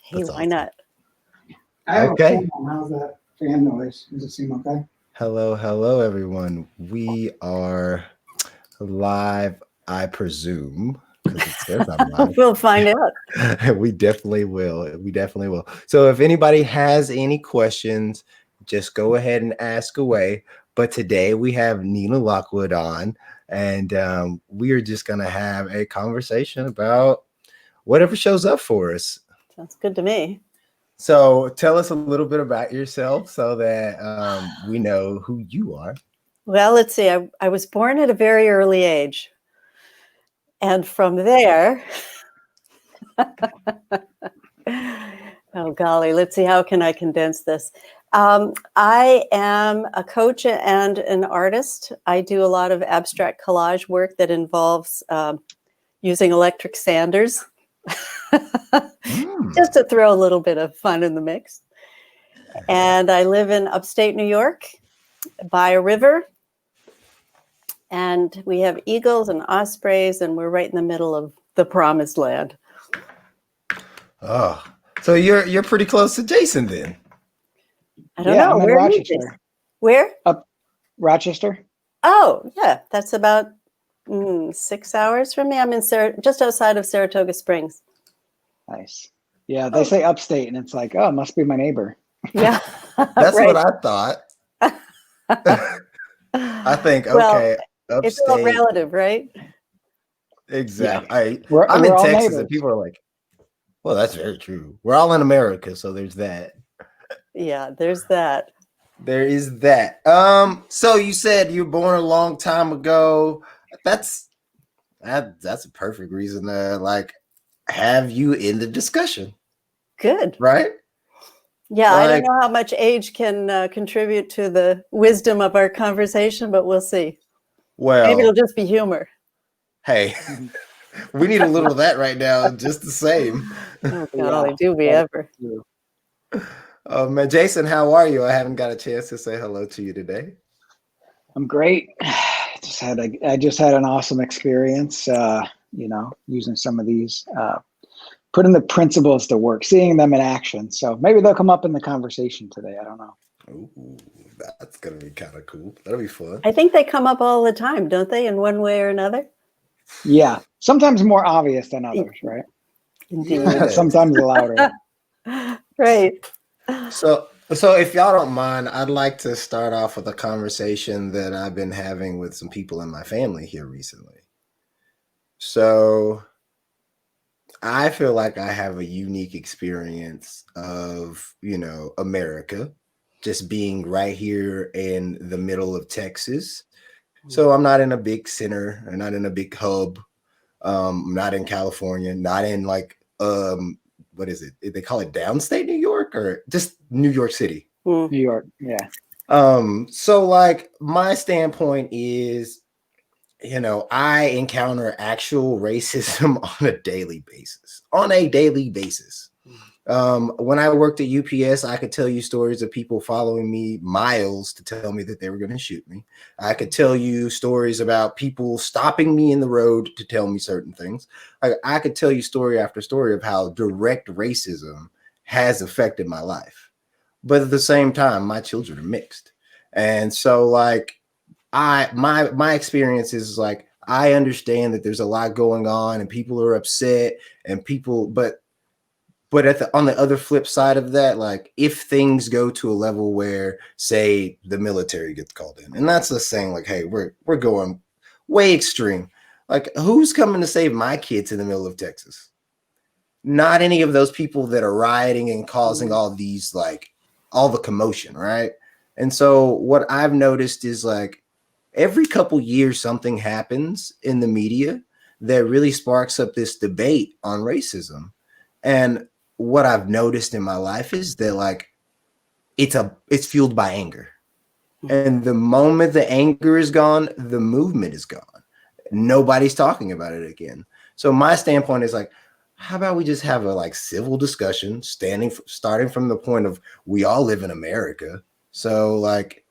Hey, That's why awesome. not? I have Okay. a fan. How's that fan noise? Does it seem okay? Hello, everyone. We are live, I presume, because it says I'm live. We'll find out. We definitely will. We definitely will. So if anybody has any questions, just go ahead and ask away. But today we have Nina Lockwood on, and we are just going to have a conversation about whatever shows up for us. Sounds good to me. So tell us a little bit about yourself so that we know who you are. Well, let's see. I was born at a very early age. And from there, oh, golly, let's see. How can I condense this? I am a coach and an artist. I do a lot of abstract collage work that involves using electric sanders. Just to throw a little bit of fun in the mix. And I live in upstate New York by a river. And we have eagles and ospreys, and we're right in the middle of the promised land. Oh, so you're pretty close to Jason then. I don't know. I'm in Where are you, Rochester. Jason? Where? Up Rochester. Oh, yeah. That's about 6 hours from me. I'm in just outside of Saratoga Springs. Nice. Yeah, they say upstate, and it's like, oh, it must be my neighbor. Yeah. That's right. what I thought. I think, Well, okay, upstate. It's all relative, right? Exactly. Yeah. I'm we're in all Texas, neighbors. and people are like, well, that's very true. We're all in America, so there's that. Yeah, there's that. There is that. So you said you were born a long time ago. That's a perfect reason to like have you in the discussion. Good. Right? Yeah, I don't know how much age can contribute to the wisdom of our conversation, but we'll see. Well, maybe it'll just be humor. Hey, we need a little of that right now, just the same. Oh, golly, do we ever? Man, Jason, how are you? I haven't got a chance to say hello to you today. I'm great. I just had an awesome experience. Using some of these, putting the principles to work, seeing them in action. So maybe they'll come up in the conversation today. I don't know. Ooh, that's gonna be kind of cool. That'll be fun. I think they come up all the time, don't they? In one way or another. Yeah, sometimes more obvious than others, right? Indeed. Yeah. Sometimes louder. Right. So if y'all don't mind, I'd like to start off with a conversation that I've been having with some people in my family here recently. So I feel like I have a unique experience of, America, just being right here in the middle of Texas. So I'm not in a big center, I'm not in a big hub. I'm not in California, not in like what is it? They call it downstate New York or just New York City? New York, yeah. So like my standpoint is, I encounter actual racism on a daily basis. When I worked at UPS, I could tell you stories of people following me miles to tell me that they were going to shoot me. I could tell you stories about people stopping me in the road to tell me certain things. I could tell you story after story of how direct racism has affected my life. But at the same time, my children are mixed. And so like my experience is like, I understand that there's a lot going on and people are upset and but on the other flip side of that, like if things go to a level where, say, the military gets called in, and that's the saying, like, hey, we're going way extreme. Like, who's coming to save my kids in the middle of Texas? Not any of those people that are rioting and causing all these, like, all the commotion, right? And so what I've noticed is like every couple years something happens in the media that really sparks up this debate on racism. And what I've noticed in my life is that like it's fueled by anger. And the moment the anger is gone, the movement is gone. Nobody's talking about it again. So my standpoint is like, how about we just have a like civil discussion starting from the point of we all live in America. So like,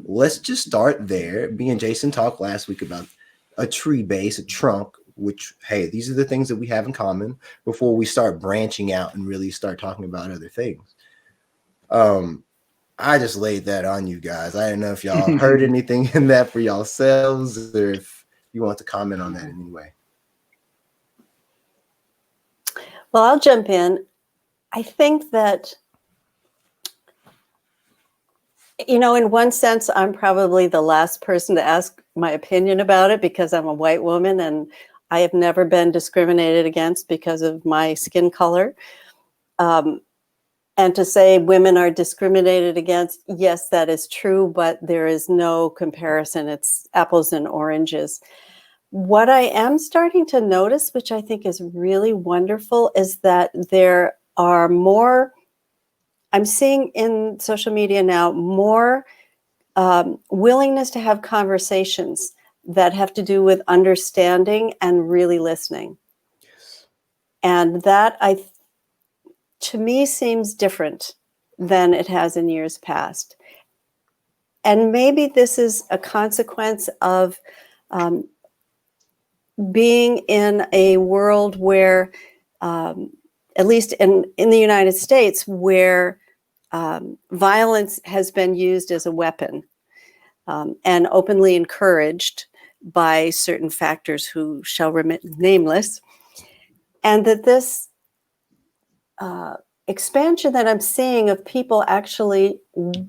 let's just start there. Me and Jason talked last week about a tree base, a trunk, which, hey, these are the things that we have in common before we start branching out and really start talking about other things. I just laid that on you guys. I don't know if y'all heard anything in that for yourselves, or if you want to comment on that in any way. Well, I'll jump in. I think that, you know, in one sense, I'm probably the last person to ask my opinion about it because I'm a white woman and I have never been discriminated against because of my skin color. And to say women are discriminated against, yes, that is true, but there is no comparison. It's apples and oranges. What I am starting to notice, which I think is really wonderful, is that there are more, I'm seeing in social media now, more willingness to have conversations that have to do with understanding and really listening. Yes. And that, to me, seems different than it has in years past. And maybe this is a consequence of being in a world where, at least in the United States, where violence has been used as a weapon and openly encouraged by certain factors who shall remain nameless. And that this expansion that I'm seeing of people actually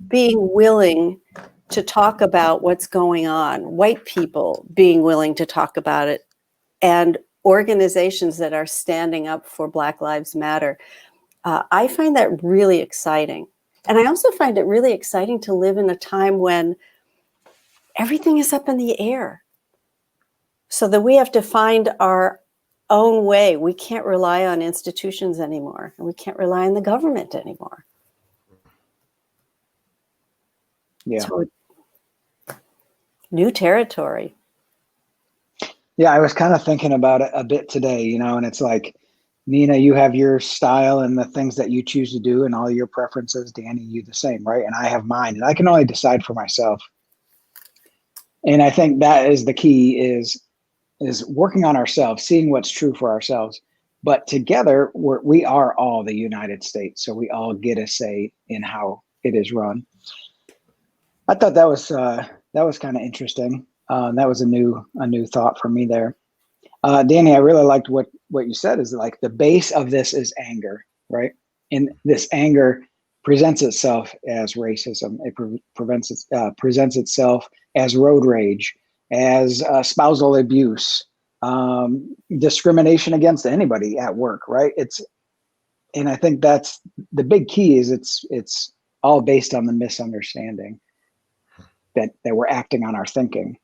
being willing to talk about what's going on, white people being willing to talk about it, and organizations that are standing up for Black Lives Matter. I find that really exciting. And I also find it really exciting to live in a time when everything is up in the air, so that we have to find our own way. We can't rely on institutions anymore, and we can't rely on the government anymore. Yeah. So, new territory. Yeah, I was kind of thinking about it a bit today, you know, and it's like, Nina, you have your style and the things that you choose to do and all your preferences. Danny, you the same, right? And I have mine, and I can only decide for myself. And I think that is the key, is working on ourselves, seeing what's true for ourselves. But together, we are all the United States, so we all get a say in how it is run. I thought that was kind of interesting. That was a new thought for me there. Danny, I really liked what you said, is like the base of this is anger, right? And this anger presents itself as racism. It presents itself as road rage, as spousal abuse, discrimination against anybody at work, right? And I think that's the big key, is it's all based on the misunderstanding that we're acting on our thinking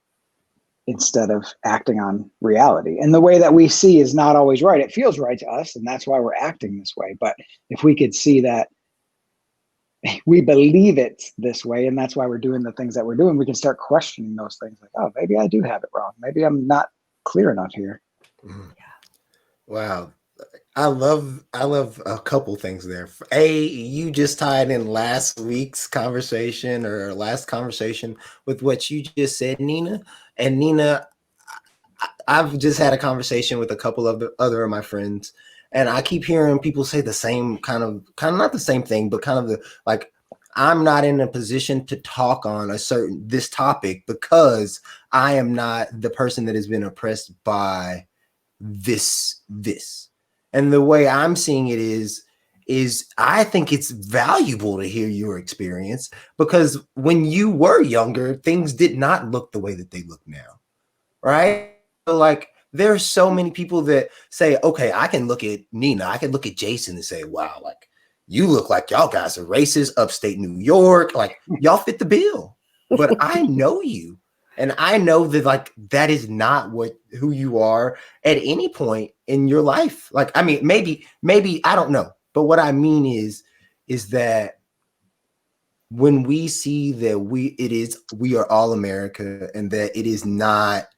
instead of acting on reality. And the way that we see is not always right. It feels right to us, and that's why we're acting this way. But if we could see that we believe it this way, and that's why we're doing the things that we're doing, we can start questioning those things, like, oh, maybe I do have it wrong. Maybe I'm not clear enough here. Wow. I love a couple things there. You just tied in last week's conversation, or last conversation, with what you just said, Nina. And Nina, I've just had a conversation with a couple of other of my friends, and I keep hearing people say the same kind of not the same thing, but kind of the, like, I'm not in a position to talk on this topic because I am not the person that has been oppressed by this. And the way I'm seeing it is I think it's valuable to hear your experience, because when you were younger, things did not look the way that they look now, right? So, like, there's so many people that say, okay, I can look at Nina, I can look at Jason and say, wow, like, you look like y'all guys are racist, upstate New York, like, y'all fit the bill. But I know you. And I know that, like, that is not who you are at any point in your life. Like, I mean, maybe, I don't know. But what I mean is that when we see that we are all America, and that it is not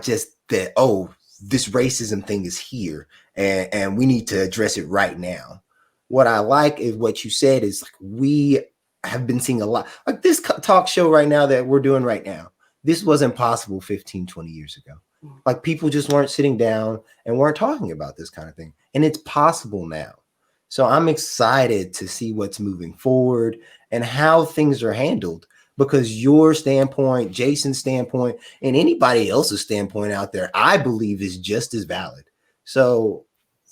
just that, oh, this racism thing is here and we need to address it right now. What I like is what you said, is like, we have been seeing a lot, like this talk show right now that we're doing right now. This wasn't possible 15, 20 years ago. Like people just weren't sitting down and weren't talking about this kind of thing. And it's possible now. So I'm excited to see what's moving forward and how things are handled, because your standpoint, Jason's standpoint, and anybody else's standpoint out there, I believe is just as valid. So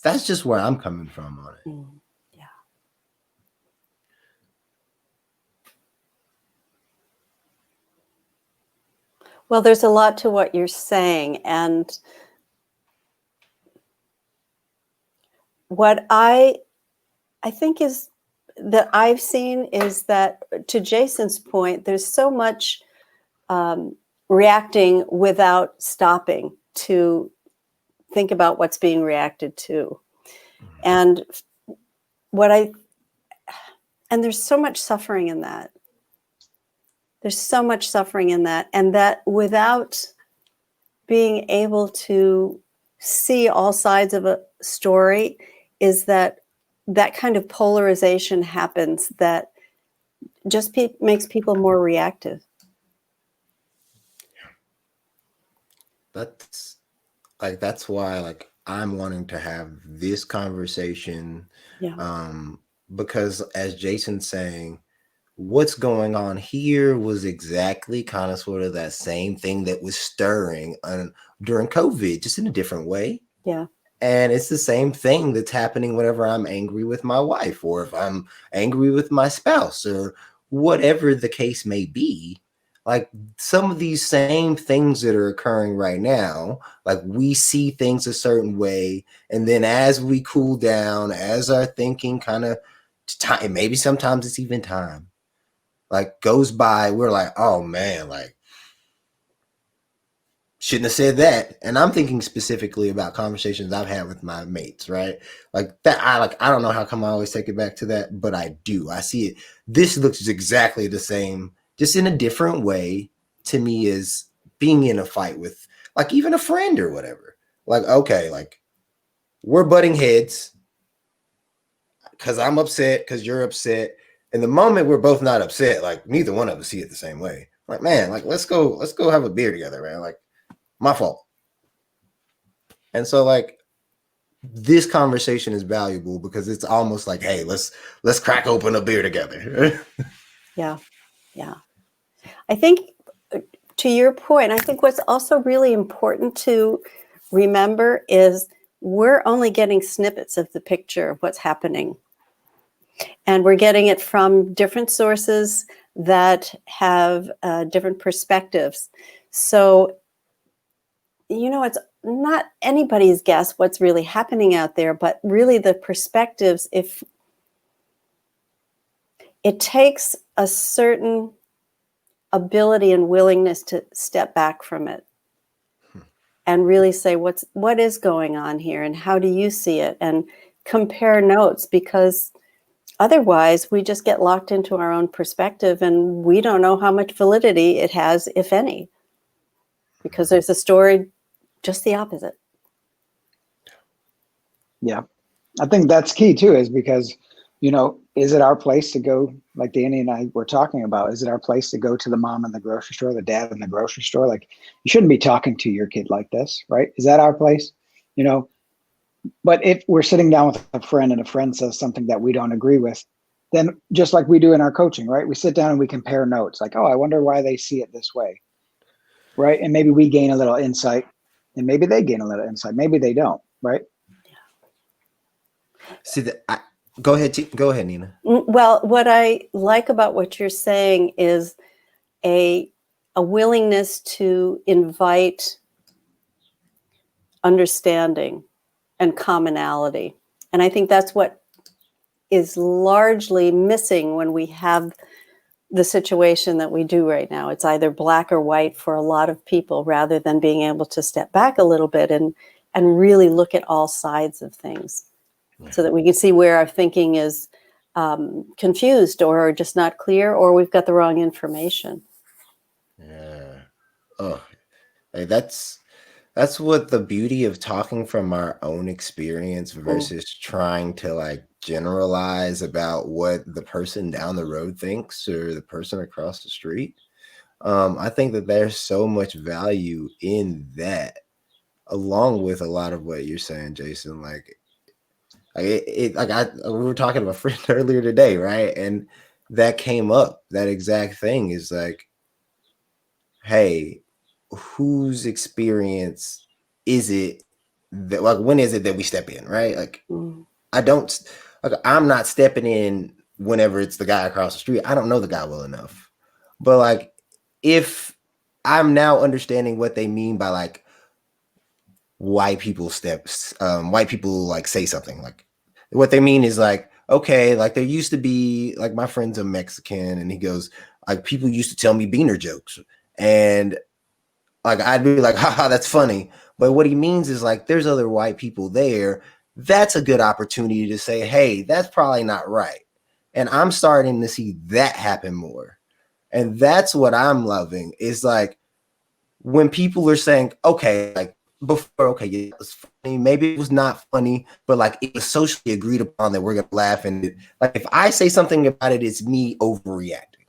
that's just where I'm coming from on it. Yeah. Well, there's a lot to what you're saying. And what I think is that I've seen is that, to Jason's point, there's so much reacting without stopping to think about what's being reacted to. And there's so much suffering in that. There's so much suffering in that. And that without being able to see all sides of a story, is that kind of polarization happens that just makes people more reactive. That's why I'm wanting to have this conversation. Yeah. Because as Jason's saying, what's going on here was exactly kind of sort of that same thing that was stirring during COVID, just in a different way. Yeah. And it's the same thing that's happening whenever I'm angry with my wife, or if I'm angry with my spouse, or whatever the case may be. Like some of these same things that are occurring right now, like we see things a certain way. And then as we cool down, as our thinking kind of time, maybe sometimes it's even time, like goes by, we're like, oh man, like shouldn't have said that. And I'm thinking specifically about conversations I've had with my mates, right? Like that, I don't know how come I always take it back to that, but I do. I see it. This looks exactly the same, just in a different way to me, as being in a fight with like even a friend or whatever. Like, okay, like we're butting heads because I'm upset, because you're upset. And the moment we're both not upset, like neither one of us see it the same way. Like, man, like let's go have a beer together, man. Like, my fault. And so like this conversation is valuable because it's almost like, hey, let's crack open a beer together. Yeah. I think, to your point, I think what's also really important to remember is we're only getting snippets of the picture of what's happening. And we're getting it from different sources that have different perspectives. So, it's not anybody's guess what's really happening out there, but really the perspectives, if it takes a certain ability and willingness to step back from it and really say what is going on here and how do you see it, and compare notes, because otherwise we just get locked into our own perspective and we don't know how much validity it has, if any, because there's a story just the opposite. Yeah, I think that's key too, is because, is it our place to go, like Danny and I were talking about, is it our place to go to the mom in the grocery store, the dad in the grocery store? Like, you shouldn't be talking to your kid like this, right? Is that our place? But if we're sitting down with a friend and a friend says something that we don't agree with, then just like we do in our coaching, right? We sit down and we compare notes, like, oh, I wonder why they see it this way, right? And maybe we gain a little insight, and maybe they gain a little insight. Maybe they don't, right? See, go ahead, Nina. Well, what I like about what you're saying is a willingness to invite understanding and commonality. And I think that's what is largely missing when we have the situation that we do right now. It's either black or white for a lot of people, rather than being able to step back a little bit and really look at all sides of things, so that we can see where our thinking is confused or just not clear, or we've got the wrong information. Yeah. Oh, hey, that's what the beauty of talking from our own experience versus trying to like generalize about what the person down the road thinks or the person across the street. I think that there's so much value in that. along with a lot of what you're saying, Jason. We were talking to a friend earlier today, right? And that came up. That exact thing is like, hey, whose experience is it that, like, when is it that we step in, right? Like, I don't, like, I'm not stepping in whenever it's the guy across the street. I don't know the guy well enough. But like, if I'm now understanding what they mean by like white people white people like say something, like what they mean is like, okay, like there used to be, like, my friend's a Mexican and he goes, like, people used to tell me beaner jokes. And like, I'd be like, haha, that's funny. But what he means is like, there's other white people there. That's a good opportunity to say, hey, that's probably not right. And I'm starting to see that happen more. And that's what I'm loving is like, when people are saying, okay, like before, okay, yeah, it was funny. Maybe it was not funny, but like it was socially agreed upon that we're going to laugh. And like, if I say something about it, it's me overreacting.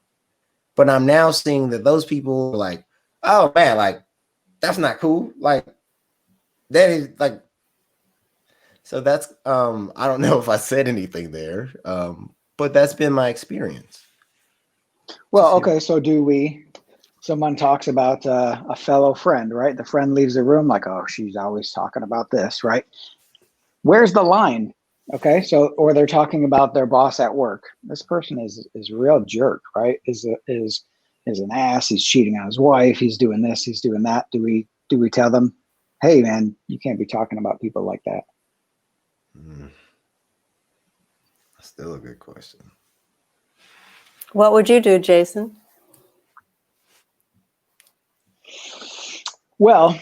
But I'm now seeing that those people are like, oh man, like, that's not cool. Like, that is like, so that's, I don't know if I said anything there, but that's been my experience. Well, okay, so someone talks about a fellow friend, right? The friend leaves the room like, oh, she's always talking about this, right? Where's the line? Okay, so, or they're talking about their boss at work. This person is a real jerk, right? Is an ass. He's cheating on his wife. He's doing this. He's doing that. Do we tell them, hey man, you can't be talking about people like that? Still a good question. What would you do, Jason? Well,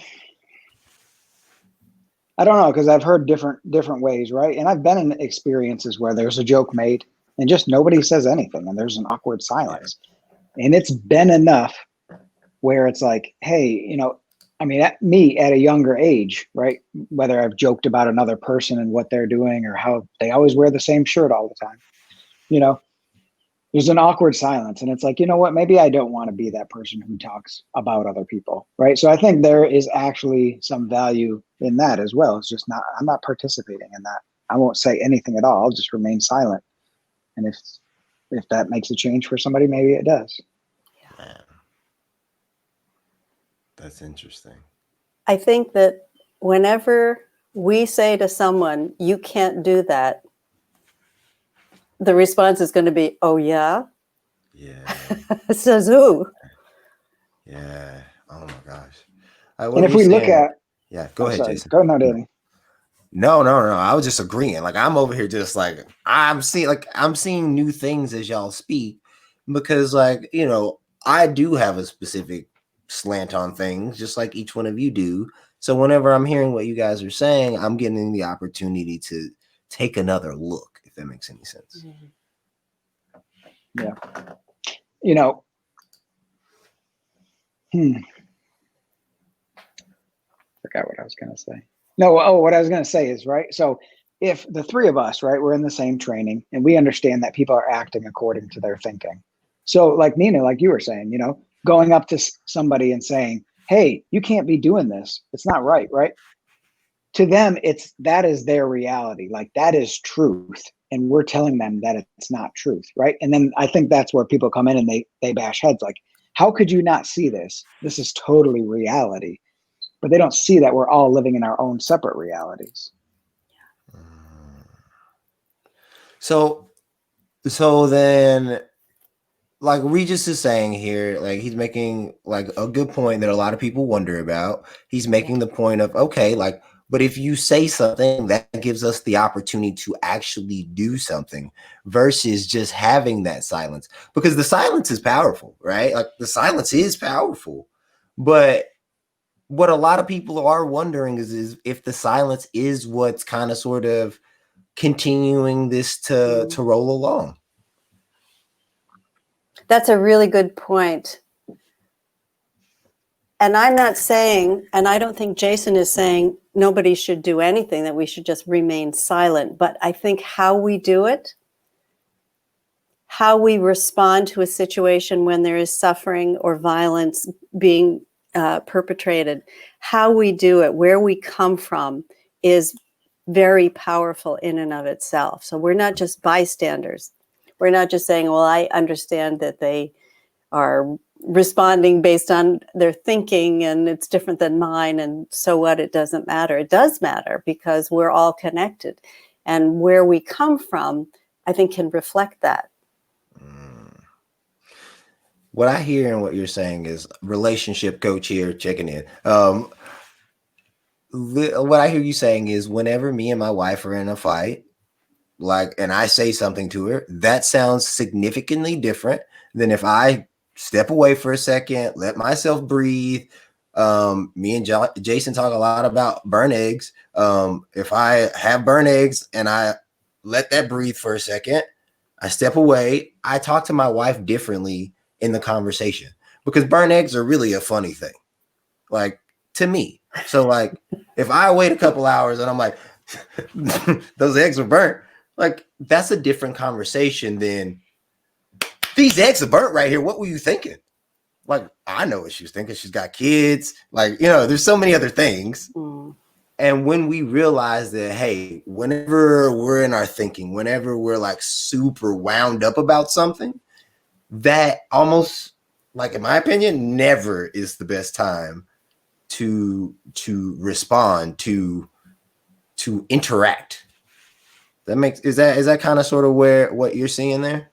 I don't know, because I've heard different ways, right? And I've been in experiences where there's a joke made and just nobody says anything and there's an awkward silence. Yeah. And it's been enough where it's like, hey, I mean, at a younger age, right? Whether I've joked about another person and what they're doing or how they always wear the same shirt all the time, there's an awkward silence. And it's like, you know what, maybe I don't want to be that person who talks about other people, right? So I think there is actually some value in that as well. It's just I'm not participating in that. I won't say anything at all. I'll just remain silent. And if that makes a change for somebody, maybe it does. Man. That's interesting. I think that whenever we say to someone, you can't do that, the response is going to be, oh, yeah? Yeah. Says who? Yeah. Oh, my gosh. And if we look at... Yeah, go ahead, sorry. Jason. Go ahead, Danny. No. I was just agreeing. Like, I'm over here just like, I'm seeing new things as y'all speak because, like, I do have a specific slant on things, just like each one of you do. So whenever I'm hearing what you guys are saying, I'm getting the opportunity to take another look, if that makes any sense. Yeah. Forgot what I was going to say. No, what I was going to say is, right, so if the three of us, right, we're in the same training and we understand that people are acting according to their thinking. So like Nina, like you were saying, going up to somebody and saying, hey, you can't be doing this. It's not right, right? To them, that is their reality. Like, that is truth. And we're telling them that it's not truth, right? And then I think that's where people come in and they bash heads like, how could you not see this? This is totally reality. But they don't see that we're all living in our own separate realities. So then, like Regis is saying here, like he's making like a good point that a lot of people wonder about. He's making the point of, okay, like, but if you say something, that gives us the opportunity to actually do something versus just having that silence, because the silence is powerful, right? Like, the silence is powerful, but what a lot of people are wondering is if the silence is what's kind of sort of continuing this to roll along. That's a really good point. And I'm not saying, and I don't think Jason is saying nobody should do anything, that we should just remain silent. But I think how we do it, how we respond to a situation when there is suffering or violence being perpetrated, how we do it, where we come from is very powerful in and of itself. So we're not just bystanders. We're not just saying, well, I understand that they are responding based on their thinking and it's different than mine, and so what, it doesn't matter. It does matter because we're all connected, and where we come from, I think, can reflect that. What I hear and what you're saying is relationship coach here checking in. What I hear you saying is whenever me and my wife are in a fight, like, and I say something to her, that sounds significantly different than if I step away for a second, let myself breathe. Me and Jason talk a lot about burnt eggs. If I have burnt eggs and I let that breathe for a second, I step away, I talk to my wife differently in the conversation, because burnt eggs are really a funny thing, like, to me. So like, if I wait a couple hours and I'm like, those eggs are burnt, like, that's a different conversation than, these eggs are burnt right here. What were you thinking? Like, I know what she was thinking. She's got kids. Like, there's so many other things. Mm. And when we realize that, hey, whenever we're in our thinking, whenever we're like super wound up about something, that almost, like, in my opinion, never is the best time to respond, to interact. Is that kind of sort of what you're seeing there?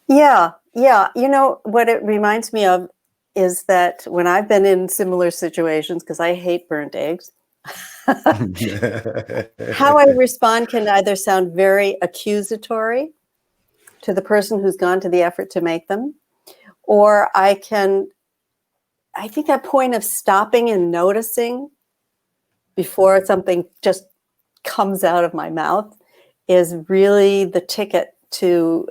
Yeah. What it reminds me of is that when I've been in similar situations, because I hate burnt eggs, how I respond can either sound very accusatory to the person who's gone to the effort to make them, or I think that point of stopping and noticing before something just comes out of my mouth is really the ticket to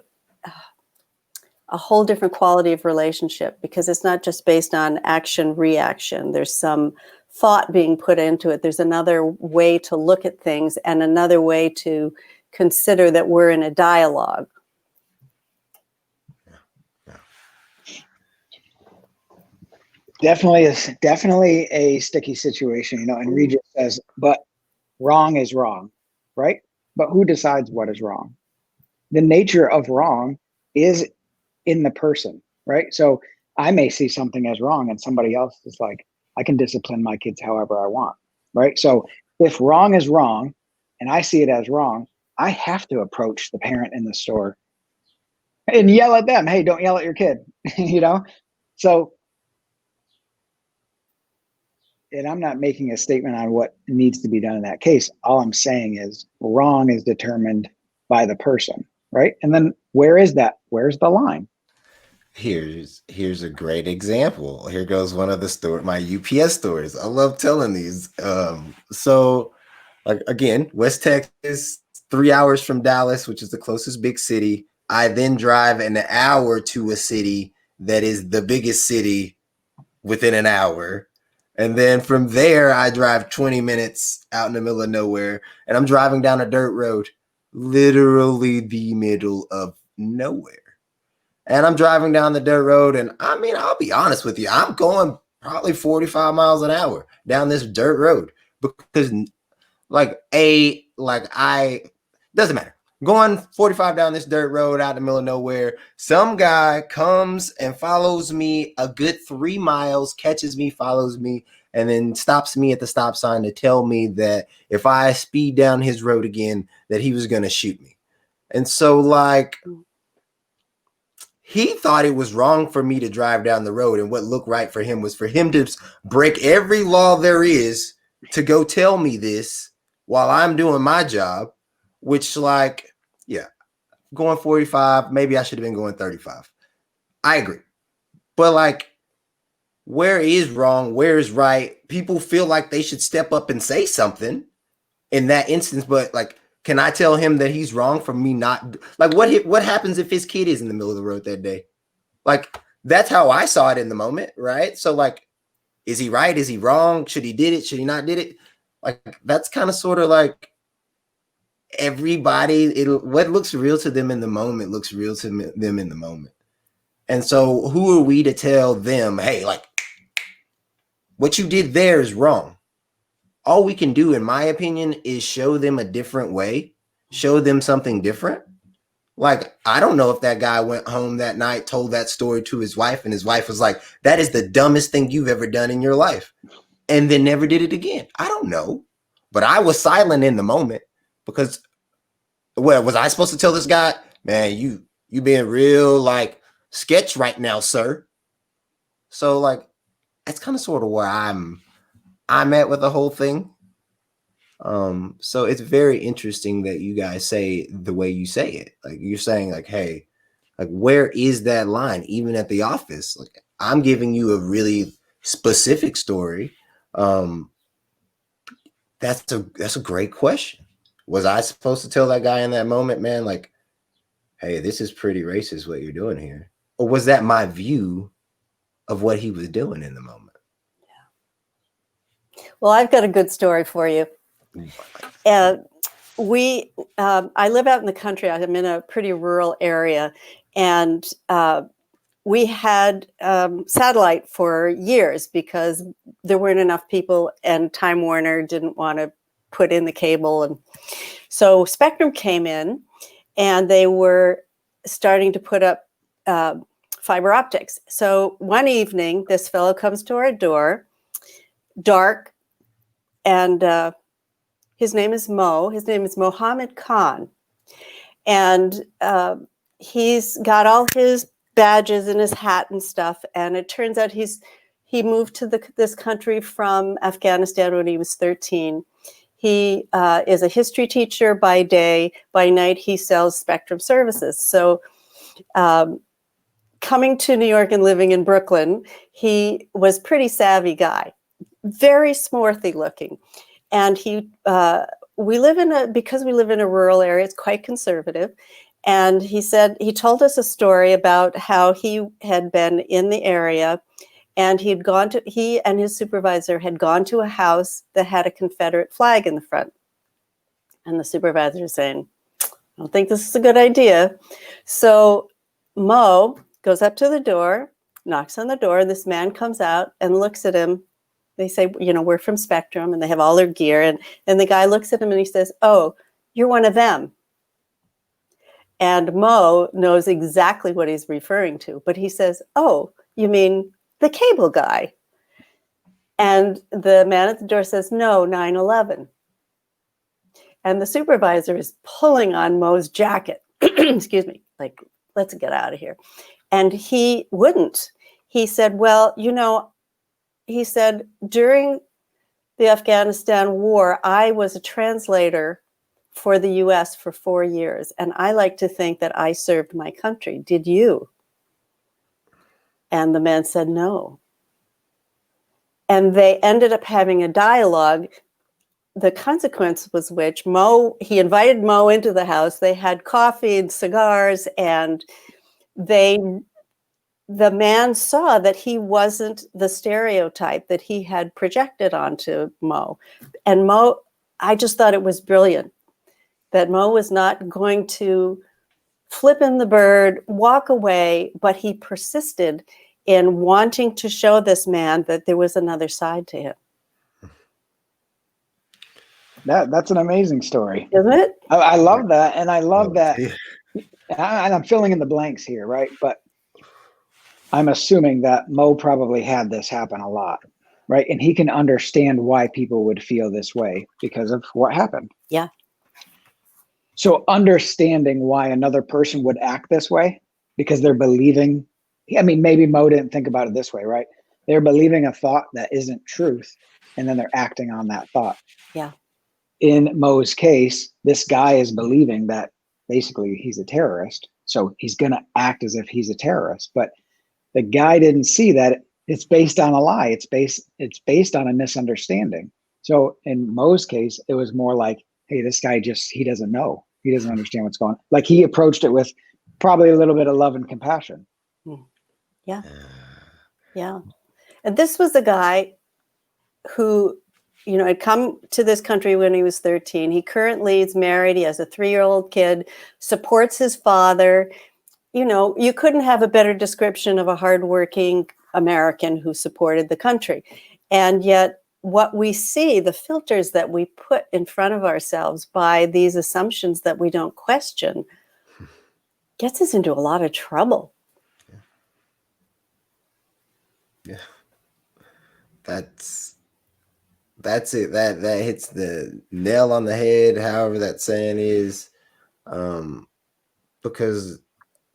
a whole different quality of relationship, because it's not just based on action reaction. There's some thought being put into it. There's another way to look at things and another way to consider that we're in a dialogue. Definitely a sticky situation, and Regis says, but wrong is wrong, right? But who decides what is wrong? The nature of wrong is in the person, right? So I may see something as wrong and somebody else is like, I can discipline my kids however I want, right? So if wrong is wrong and I see it as wrong, I have to approach the parent in the store and yell at them, hey, don't yell at your kid, So, and I'm not making a statement on what needs to be done in that case. All I'm saying is wrong is determined by the person, right? And then where is that? Where's the line? Here's a great example. Here goes one of my UPS stories. I love telling these. So, like, again, West Texas, 3 hours from Dallas, which is the closest big city. I then drive an hour to a city that is the biggest city within an hour. And then from there, I drive 20 minutes out in the middle of nowhere, and I'm driving down a dirt road, literally the middle of nowhere. And I'm driving down the dirt road, and I mean, I'll be honest with you, I'm going probably 45 miles an hour down this dirt road, because doesn't matter. Going 45 down this dirt road out in the middle of nowhere, some guy comes and follows me a good 3 miles, catches me, follows me, and then stops me at the stop sign to tell me that if I speed down his road again, that he was going to shoot me. And so, like, he thought it was wrong for me to drive down the road, and what looked right for him was for him to break every law there is to go tell me this while I'm doing my job, which, like, yeah, going 45, maybe I should have been going 35. I agree. But, like, where is wrong? Where is right? People feel like they should step up and say something in that instance, but, like, can I tell him that he's wrong for me not? Like, what happens if his kid is in the middle of the road that day? Like, that's how I saw it in the moment, right? So, like, is he right? Is he wrong? Should he did it? Should he not did it? Like, that's kind of sort of like everybody. What looks real to them in the moment looks real to them in the moment. And so, who are we to tell them, hey, like, what you did there is wrong. All we can do, in my opinion, is show them a different way, show them something different. Like, I don't know if that guy went home that night, told that story to his wife, and his wife was like, that is the dumbest thing you've ever done in your life, and then never did it again. I don't know. But I was silent in the moment because, well, was I supposed to tell this guy, man, you being real like sketch right now, sir? So like, that's kind of sort of where I'm at with the whole thing. So it's very interesting that you guys say the way you say it. Like, you're saying like, hey, like, where is that line? Even at the office, like, I'm giving you a really specific story. That's a great question. Was I supposed to tell that guy in that moment, man, like, hey, this is pretty racist what you're doing here? Or was that my view of what he was doing in the moment? Well, I've got a good story for you. I live out in the country. I'm in a pretty rural area, and we had satellite for years because there weren't enough people, and Time Warner didn't want to put in the cable. And so Spectrum came in, and they were starting to put up fiber optics. So one evening, this fellow comes to our door, dark, and his name is Mo. His name is Mohammed Khan. And he's got all his badges and his hat and stuff. And it turns out he moved to this country from Afghanistan when he was 13. He is a history teacher by day. By night, he sells Spectrum services. So coming to New York and living in Brooklyn, he was a pretty savvy guy, very swarthy looking. And because we live in a rural area, it's quite conservative. And he told us a story about how he had been in the area, and he and his supervisor had gone to a house that had a Confederate flag in the front. And the supervisor is saying, I don't think this is a good idea. So Mo goes up to the door, knocks on the door. This man comes out and looks at him. They say, we're from Spectrum, and they have all their gear. And the guy looks at him and he says, oh, you're one of them. And Mo knows exactly what he's referring to. But he says, oh, you mean the cable guy? And the man at the door says, no, 9/11. And the supervisor is pulling on Mo's jacket. Excuse me, like, let's get out of here. And he wouldn't. He said, well, he said, during the Afghanistan war, I was a translator for the US for 4 years. And I like to think that I served my country. Did you? And the man said, no. And they ended up having a dialogue. The consequence was which he invited Mo into the house. They had coffee and cigars, and the man saw that he wasn't the stereotype that he had projected onto Mo. And Mo, I just thought it was brilliant that Mo was not going to flip in the bird, walk away, but he persisted in wanting to show this man that there was another side to him. That's an amazing story. Isn't it? I love that. And I love that. And I'm filling in the blanks here, right? But I'm assuming that Mo probably had this happen a lot, right? And he can understand why people would feel this way because of what happened. Yeah. So understanding why another person would act this way because they're believing, maybe Mo didn't think about it this way, right? They're believing a thought that isn't truth, and then they're acting on that thought. Yeah. In Mo's case, this guy is believing that basically he's a terrorist. So he's going to act as if he's a terrorist. But the guy didn't see that it's based on a lie. It's based on a misunderstanding. So in Mo's case, it was more like, hey, this guy he doesn't know. He doesn't understand what's going on. Like, he approached it with probably a little bit of love and compassion. Yeah. Yeah. And this was a guy who, had come to this country when he was 13. He currently is married. He has a 3-year-old kid, supports his father. You couldn't have a better description of a hardworking American who supported the country. And yet what we see, the filters that we put in front of ourselves by these assumptions that we don't question, gets us into a lot of trouble. Yeah. That's it. That hits the nail on the head, however that saying is. Because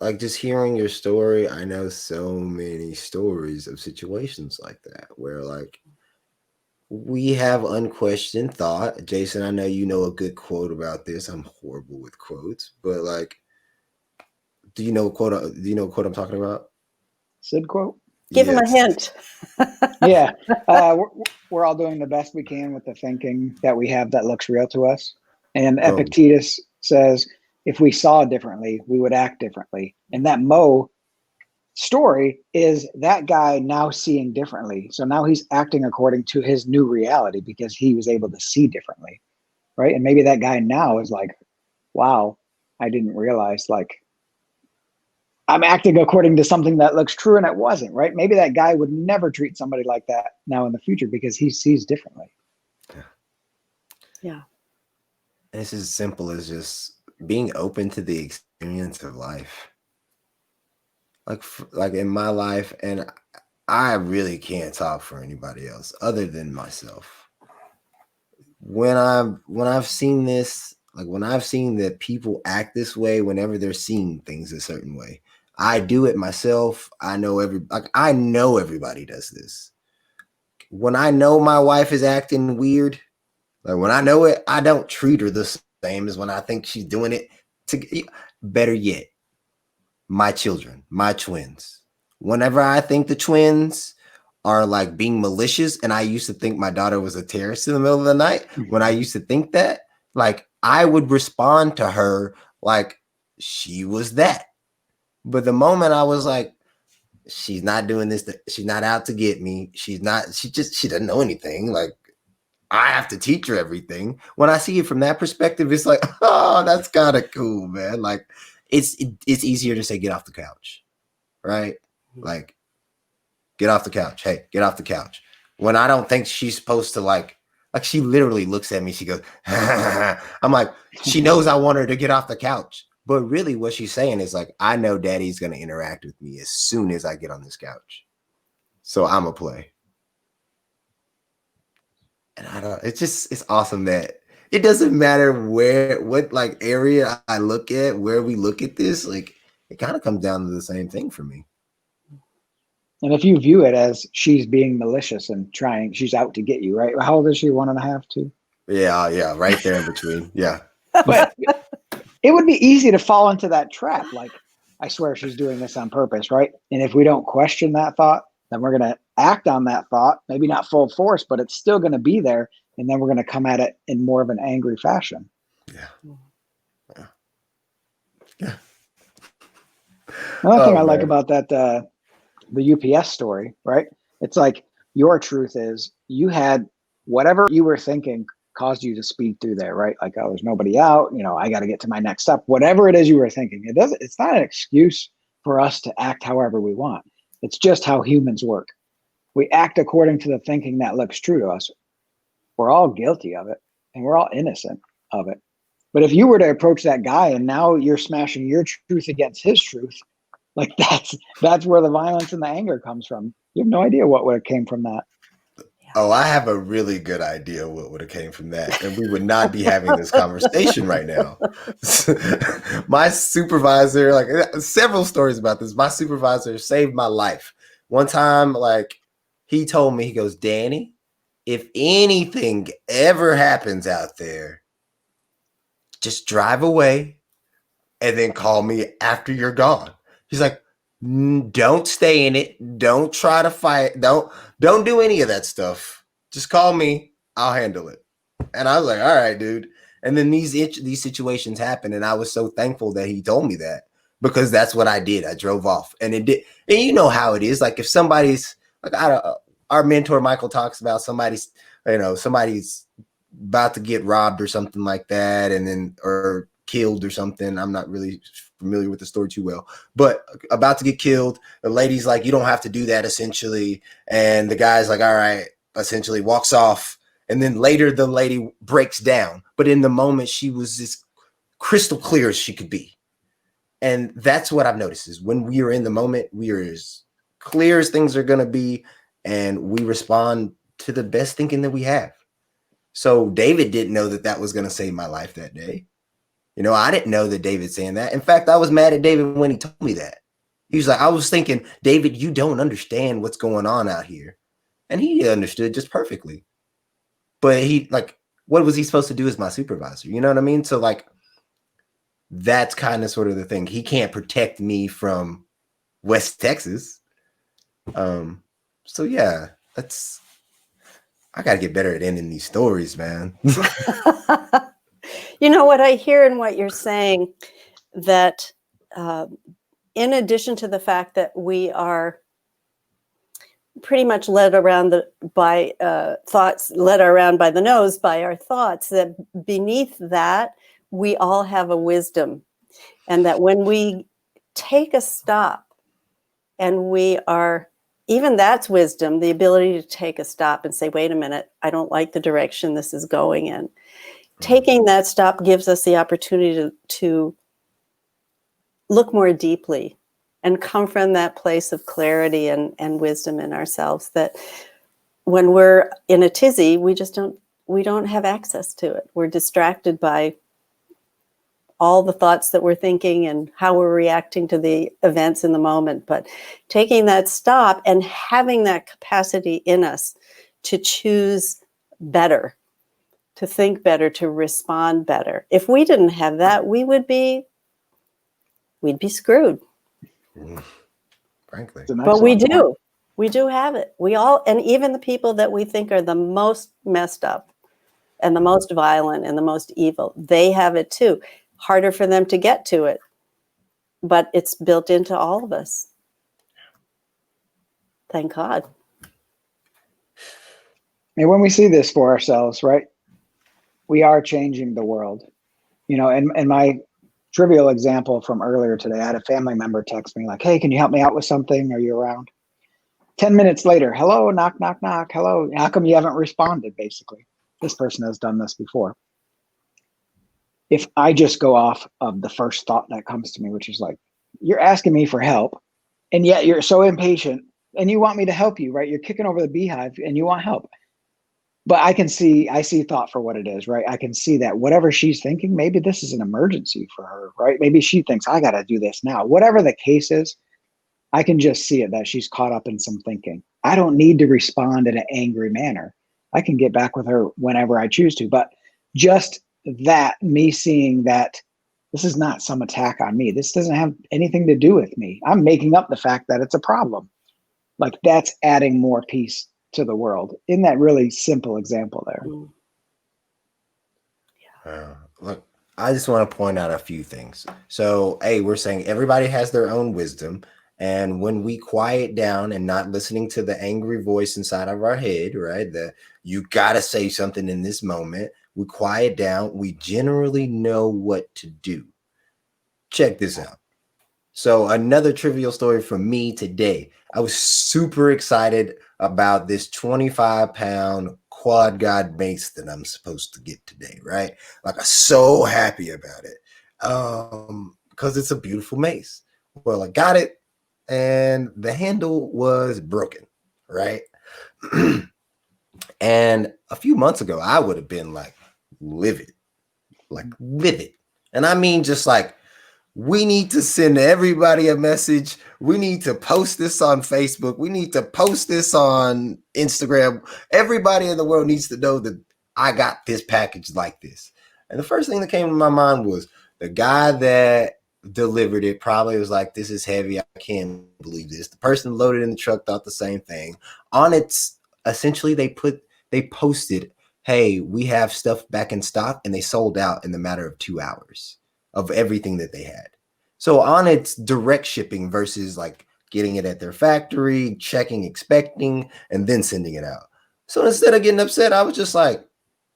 like just hearing your story, I know so many stories of situations like that where like we have unquestioned thought. Jason, I know you know a good quote about this. I'm horrible with quotes, but like, do you know what quote? Do you know what quote I'm talking about? Sid quote. Give him a Yes. hint. Yeah, we're all doing the best we can with the thinking that we have that looks real to us. And Boom. Epictetus says, if we saw differently, we would act differently. And that Mo story is that guy now seeing differently. So now he's acting according to his new reality because he was able to see differently, right? And maybe that guy now is like, wow, I didn't realize, like, I'm acting according to something that looks true and it wasn't, right? Maybe that guy would never treat somebody like that now in the future because he sees differently. Yeah. And it's as simple as just being open to the experience of life. Like in my life, and I really can't talk for anybody else other than myself. When I've seen this, like when I've seen that people act this way whenever they're seeing things a certain way, I do it myself. I know everybody does this. When I know my wife is acting weird, like when I know it, I don't treat her the same as when I think she's doing it. Better yet, my children, my twins. Whenever I think the twins are like being malicious, and I used to think my daughter was a terrorist in the middle of the night, when I used to think that, like I would respond to her like she was that. But the moment I was like, she's not doing this, she's not out to get me, she doesn't know anything. Like I have to teach her everything. When I see it from that perspective, it's like, oh, that's kind of cool, man. Like it's easier to say, get off the couch, right? Like, get off the couch. Hey, get off the couch. When I don't think she's supposed to like she literally looks at me. She goes, I'm like, she knows I want her to get off the couch. But really what she's saying is like, I know daddy's going to interact with me as soon as I get on this couch. So I'm going to play. And it's awesome that it doesn't matter what like area I look at, where we look at this, like it kind of comes down to the same thing for me. And if you view it as she's being malicious and she's out to get you, right? How old is she? 1.5, 2? Yeah, right there in between. Yeah. But it would be easy to fall into that trap. Like, I swear she's doing this on purpose, right? And if we don't question that thought, then we're going to act on that thought, maybe not full force, but it's still going to be there. And then we're going to come at it in more of an angry fashion. Yeah. Another thing I like about that, the UPS story, right? It's like your truth is you had whatever you were thinking caused you to speed through there, right? Like, oh, there's nobody out, I got to get to my next step. Whatever it is you were thinking, it's not an excuse for us to act however we want. It's just how humans work. We act according to the thinking that looks true to us. We're all guilty of it and we're all innocent of it. But if you were to approach that guy and now you're smashing your truth against his truth, like that's where the violence and the anger comes from. You have no idea what would have came from that. Oh, I have a really good idea what would have came from that. And we would not be having this conversation right now. My supervisor, like several stories about this. My supervisor saved my life. One time, like he told me, he goes, Danny, if anything ever happens out there, just drive away and then call me after you're gone. He's like, don't stay in it. Don't try to fight. Don't do any of that stuff. Just call me. I'll handle it. And I was like, all right, dude. And then these situations happen. And I was so thankful that he told me that because that's what I did. I drove off and it did. And you know how it is. Like if somebody's like, our mentor, Michael, talks about somebody's about to get robbed or something like that. And then, or killed or something. I'm not really familiar with the story too well, but about to get killed. The lady's like, you don't have to do that essentially. And the guy's like, all right, essentially walks off. And then later the lady breaks down. But in the moment, she was as crystal clear as she could be. And that's what I've noticed is when we are in the moment, we are as clear as things are going to be. And we respond to the best thinking that we have. So David didn't know that that was going to save my life that day. You know, I didn't know that David saying that. In fact, I was mad at David when he told me that. He was like, I was thinking, David, you don't understand what's going on out here. And he understood just perfectly. But he, like, what was he supposed to do as my supervisor? You know what I mean? So, like, that's kind of sort of the thing. He can't protect me from West Texas. So, yeah, I got to get better at ending these stories, man. You know what I hear in what you're saying, that in addition to the fact that we are pretty much led around by thoughts, led around by the nose by our thoughts, that beneath that, we all have a wisdom. And that when we take a stop and we are, even that's wisdom, the ability to take a stop and say, wait a minute, I don't like the direction this is going in. Taking that stop gives us the opportunity to look more deeply and come from that place of clarity and wisdom in ourselves, that when we're in a tizzy, we don't have access to it. We're distracted by all the thoughts that we're thinking and how we're reacting to the events in the moment. But taking that stop and having that capacity in us to choose better, to think better, to respond better. If we didn't have that, we'd be screwed. Frankly. But we do. We do have it. We all, and even the people that we think are the most messed up and the most violent and the most evil, they have it too. Harder for them to get to it, but it's built into all of us. Thank God. And when we see this for ourselves, right, we are changing the world. You know, and my trivial example from earlier today, I had a family member text me like, hey, can you help me out with something? Are you around? 10 minutes later, hello, knock, knock, knock. Hello. How come you haven't responded? Basically, this person has done this before. If I just go off of the first thought that comes to me, which is like, you're asking me for help, and yet you're so impatient and you want me to help you, right? You're kicking over the beehive and you want help. But I see thought for what it is, right? I can see that whatever she's thinking, maybe this is an emergency for her, right? Maybe she thinks I got to do this now. Whatever the case is, I can just see it, that she's caught up in some thinking. I don't need to respond in an angry manner. I can get back with her whenever I choose to. But just that, me seeing that this is not some attack on me. This doesn't have anything to do with me. I'm making up the fact that it's a problem. Like, that's adding more peace to the world in that really simple example there. Look, I just want to point out a few things. So, we're saying everybody has their own wisdom. And when we quiet down and not listening to the angry voice inside of our head, right, that you got to say something in this moment, we quiet down, we generally know what to do. Check this out. So another trivial story from me today. I was super excited about this 25-pound quad god mace that I'm supposed to get today, right? Like, I'm so happy about it because it's a beautiful mace. Well, I got it, and the handle was broken, right? And a few months ago, I would have been like livid. And I mean, just like, we need to send everybody a message. We need to post this on Facebook. We need to post this on Instagram. Everybody in the world needs to know that I got this package like this. And the first thing that came to my mind was the guy that delivered it probably was like, this is heavy. I can't believe this. The person loaded in the truck thought the same thing. On its, essentially, they posted, hey, we have stuff back in stock, and they sold out in the matter of 2 hours of everything that they had. So on its direct shipping versus like getting it at their factory, checking, expecting, and then sending it out. So instead of getting upset, I was just like,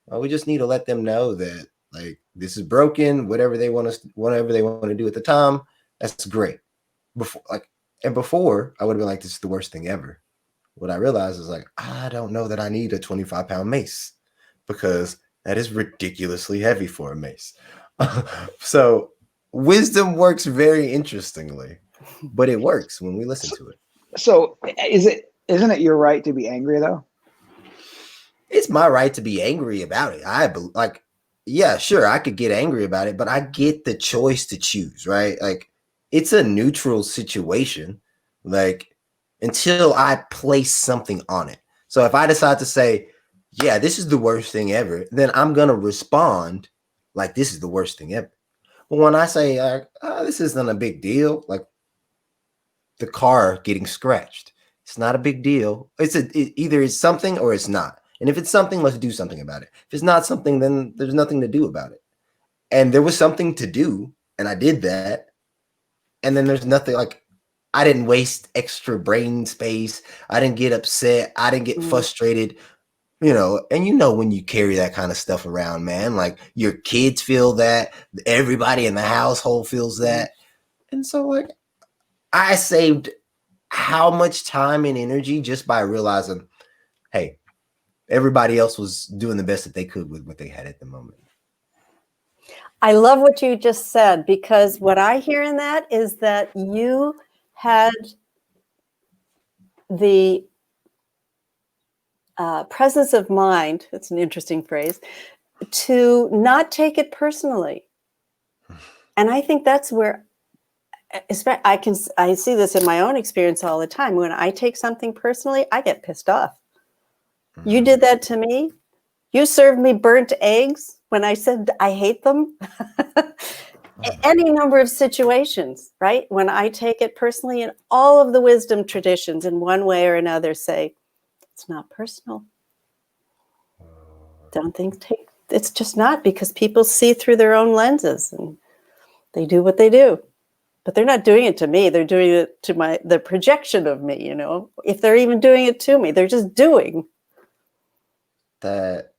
well, we just need to let them know that like this is broken, whatever they want to do at the time, that's great. Before I would have been like, this is the worst thing ever. what I realized is like, I don't know that I need a 25-pound mace because that is ridiculously heavy for a mace. So wisdom works very interestingly, but it works when we listen to it. So isn't it your right to be angry though? It's my right to be angry about it. Yeah, sure, I could get angry about it, but I get the choice to choose, right? Like, it's a neutral situation, like, until I place something on it. So if I decide to say, yeah, this is the worst thing ever, then I'm going to respond like this is the worst thing ever. But when I say, this isn't a big deal, like the car getting scratched, it's not a big deal. Either it's something or it's not. And if it's something, let's do something about it. If it's not something, then there's nothing to do about it. And there was something to do, and I did that. And then there's nothing, like, I didn't waste extra brain space. I didn't get upset. I didn't get frustrated, and when you carry that kind of stuff around, man, like your kids feel that, everybody in the household feels that. And so, like, I saved how much time and energy just by realizing, hey, everybody else was doing the best that they could with what they had at the moment. I love what you just said, because what I hear in that is that you had the presence of mind, it's an interesting phrase, to not take it personally. And I think that's where I see this in my own experience all the time. When I take something personally, I get pissed off. You did that to me. You served me burnt eggs when I said I hate them. Any number of situations, right? When I take it personally, and all of the wisdom traditions in one way or another say, it's not personal. It's just not, because people see through their own lenses and they do what they do. But they're not doing it to me. They're doing it to the projection of me, If they're even doing it to me, they're just doing. That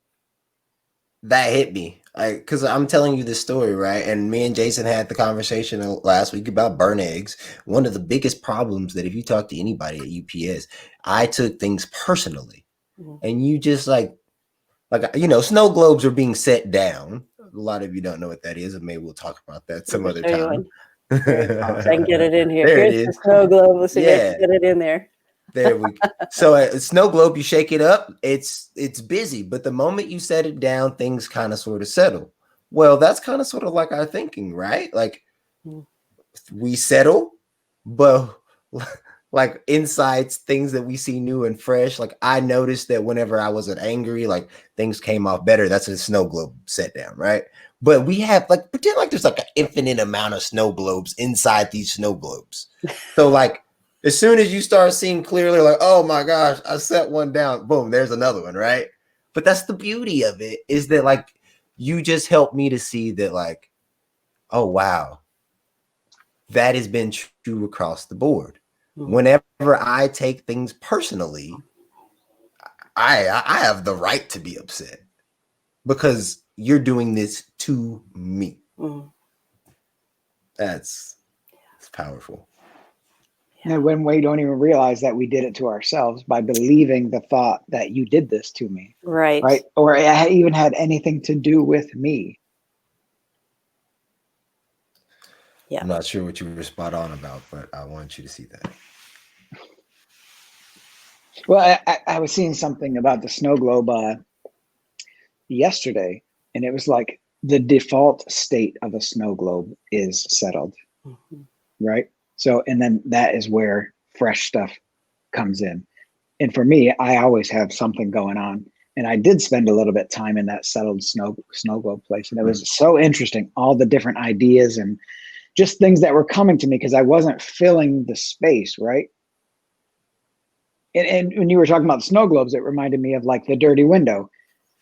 hit me, because I'm telling you this story, right? And me and Jason had the conversation last week about burnt eggs. One of the biggest problems that if you talk to anybody at UPS, I took things personally. And you just like, snow globes are being set down. A lot of you don't know what that is, and maybe we'll talk about that some other time. I can get it in here. There Here's it is. the snow globe. Let's see if I can get it in there. There we go. So a snow globe, you shake it up, it's busy. But the moment you set it down, things kind of sort of settle. Well, that's kind of sort of like our thinking, right? Like, we settle, but like insights, things that we see new and fresh. Like, I noticed that whenever I wasn't angry, like, things came off better. That's a snow globe set down, right? But we have, like, pretend like there's like an infinite amount of snow globes inside these snow globes. So, like, as soon as you start seeing clearly, like, oh my gosh, I set one down, boom, there's another one, right? But that's the beauty of it, is that, like, you just helped me to see that, like, oh wow, that has been true across the board. Whenever I take things personally, I have the right to be upset because you're doing this to me. It's powerful. And when we don't even realize that we did it to ourselves by believing the thought that you did this to me. Right. Or it even had anything to do with me. Yeah. I'm not sure what you were spot on about, but I want you to see that. Well, I was seeing something about the snow globe yesterday, and it was like the default state of a snow globe is settled, right? So, and then that is where fresh stuff comes in. And for me, I always have something going on. And I did spend a little bit of time in that settled snow globe place. And it was so interesting, all the different ideas and just things that were coming to me because I wasn't filling the space, right? And when you were talking about the snow globes, it reminded me of like the dirty window.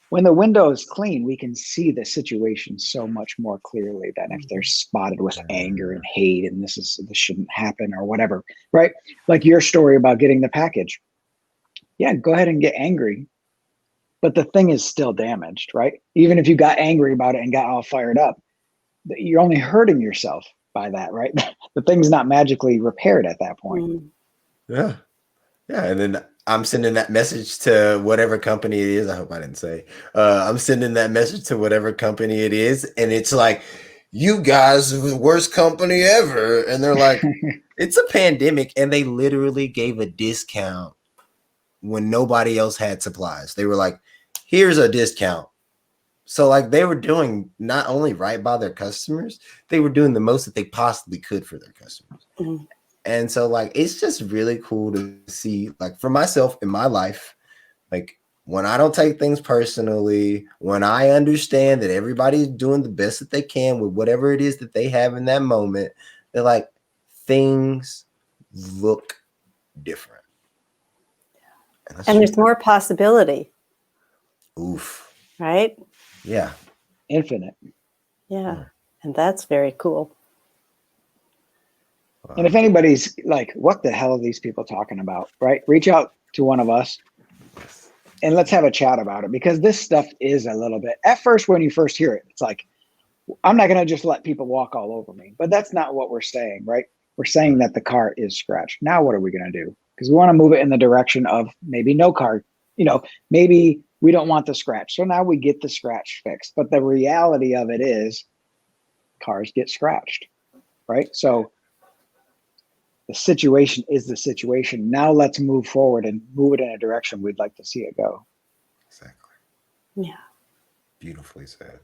When the window is clean, we can see the situation so much more clearly than if they're spotted with anger and hate and this shouldn't happen or whatever, right? Like your story about getting the package. Yeah, go ahead and get angry. But the thing is still damaged, right? Even if you got angry about it and got all fired up, you're only hurting yourself by that, right? The thing's not magically repaired at that point. Yeah. And then I'm sending that message to whatever company it is. I hope I didn't say. I'm sending that message to whatever company it is, and it's like, you guys are the worst company ever. And they're like, it's a pandemic, and they literally gave a discount when nobody else had supplies. They were like, here's a discount. So like they were doing not only right by their customers, they were doing the most that they possibly could for their customers. Mhm. And so like it's just really cool to see, like, for myself in my life, like when I don't take things personally, when I understand that everybody's doing the best that they can with whatever it is that they have in that moment, they're like, things look different. And there's more possibility, Oof. right? Yeah. Infinite. Yeah. And that's very cool. Wow. And if anybody's like, what the hell are these people talking about? Right? Reach out to one of us and let's have a chat about it, because this stuff is a little bit, at first, when you first hear it, it's like, I'm not going to just let people walk all over me, but that's not what we're saying, right? We're saying that the car is scratched. Now, what are we going to do? Because we want to move it in the direction of maybe no car, maybe we don't want the scratch. So now we get the scratch fixed. But the reality of it is cars get scratched, right? So the situation is the situation. Now let's move forward and move it in a direction we'd like to see it go. Exactly. Yeah. Beautifully said.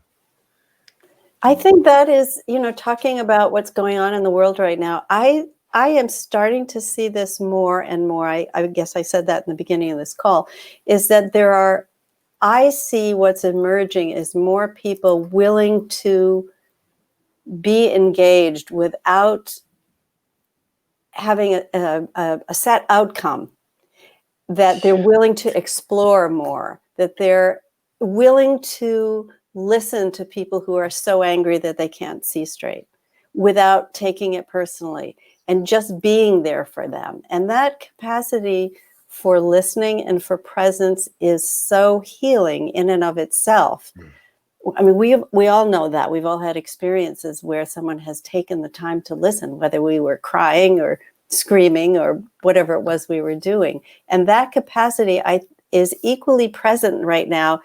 I think that is, talking about what's going on in the world right now, I am starting to see this more and more. I guess I said that in the beginning of this call, is that I see what's emerging is more people willing to be engaged without having a set outcome, that they're willing to explore more, that they're willing to listen to people who are so angry that they can't see straight without taking it personally, and just being there for them. And that capacity for listening and for presence is so healing in and of itself. I mean, we all know that. We've all had experiences where someone has taken the time to listen, whether we were crying or screaming or whatever it was we were doing. And that capacity is equally present right now,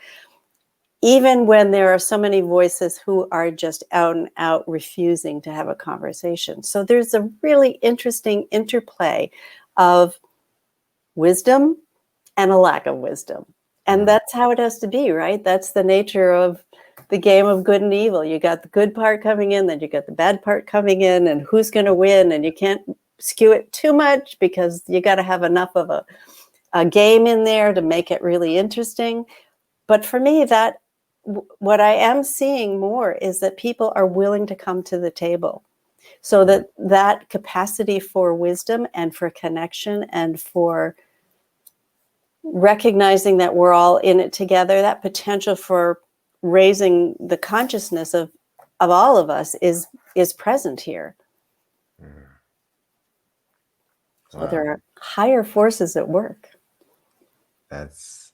even when there are so many voices who are just out and out refusing to have a conversation. So there's a really interesting interplay of wisdom and a lack of wisdom. And that's how it has to be, right? That's the nature of the game of good and evil. You got the good part coming in, then you got the bad part coming in, and who's going to win? And you can't skew it too much because you got to have enough of a game in there to make it really interesting. But for me, what I am seeing more is that people are willing to come to the table. So that capacity for wisdom and for connection and for recognizing that we're all in it together, that potential for raising the consciousness of all of us is present here. So there are higher forces at work. That's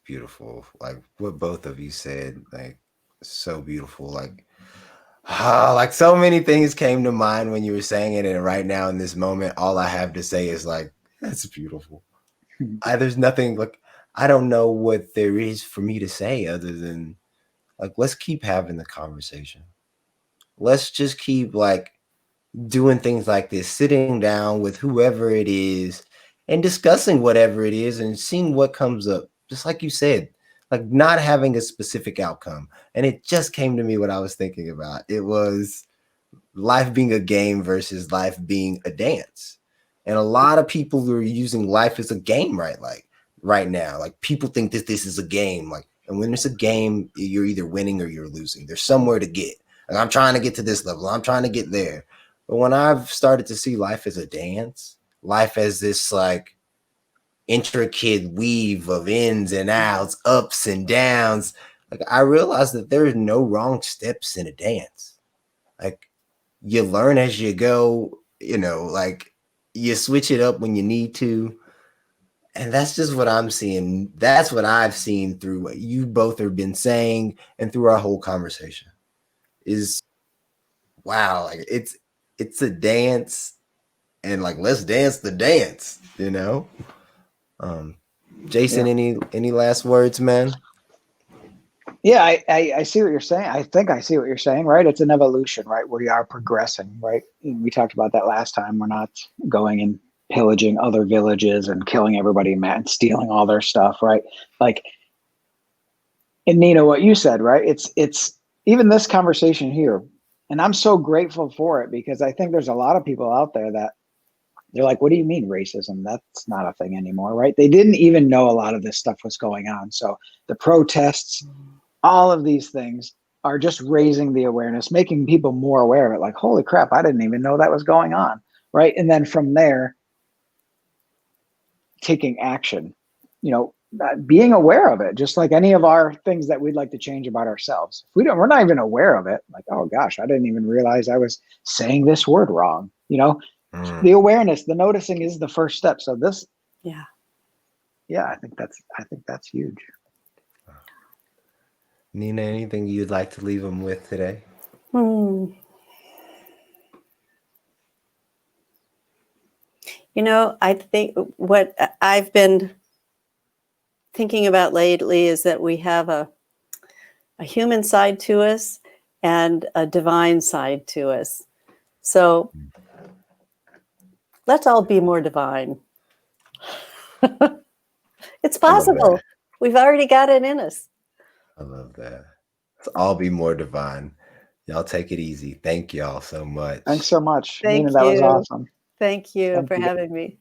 beautiful. Like what both of you said, like so beautiful. Like so many things came to mind when you were saying it, and right now in this moment, all I have to say is like, that's beautiful. There's nothing, like, I don't know what there is for me to say other than like, let's keep having the conversation. Let's just keep like doing things like this, sitting down with whoever it is and discussing whatever it is and seeing what comes up. Just like you said, like not having a specific outcome. And it just came to me what I was thinking about. It was life being a game versus life being a dance. And a lot of people are using life as a game right now. Like people think that this is a game. Like, and when it's a game, you're either winning or you're losing. There's somewhere to get. Like, I'm trying to get to this level. I'm trying to get there. But when I've started to see life as a dance, life as this like intricate weave of ins and outs, ups and downs, like I realized that there is no wrong steps in a dance. Like you learn as you go, like you switch it up when you need to. And that's just what I'm seeing. That's what I've seen through what you both have been saying and through our whole conversation is wow, like it's a dance, and like let's dance the dance. Jason, Yeah. any last words, man? Yeah, I see what you're saying. I think I see what you're saying, right? It's an evolution, right? We are progressing, right? We talked about that last time. We're not going and pillaging other villages and killing everybody and stealing all their stuff, right? Like, and Nina, what you said, right? It's even this conversation here, and I'm so grateful for it because I think there's a lot of people out there that they're like, what do you mean racism? That's not a thing anymore, right? They didn't even know a lot of this stuff was going on. So the protests, all of these things are just raising the awareness, making people more aware of it. Like, holy crap, I didn't even know that was going on, right? And then from there, taking action, being aware of it, just like any of our things that we'd like to change about ourselves. If we're not even aware of it. Like, oh gosh, I didn't even realize I was saying this word wrong. The awareness, the noticing is the first step. So this, Yeah. yeah, I think that's huge. Nina, anything you'd like to leave them with today? I think what I've been thinking about lately is that we have a human side to us and a divine side to us. So let's all be more divine. It's possible. We've already got it in us. I love that. Let's all be more divine. Y'all take it easy. Thank y'all so much. Thanks so much, Thank Nina. That was you. awesome. Thank you Thank for you. having me.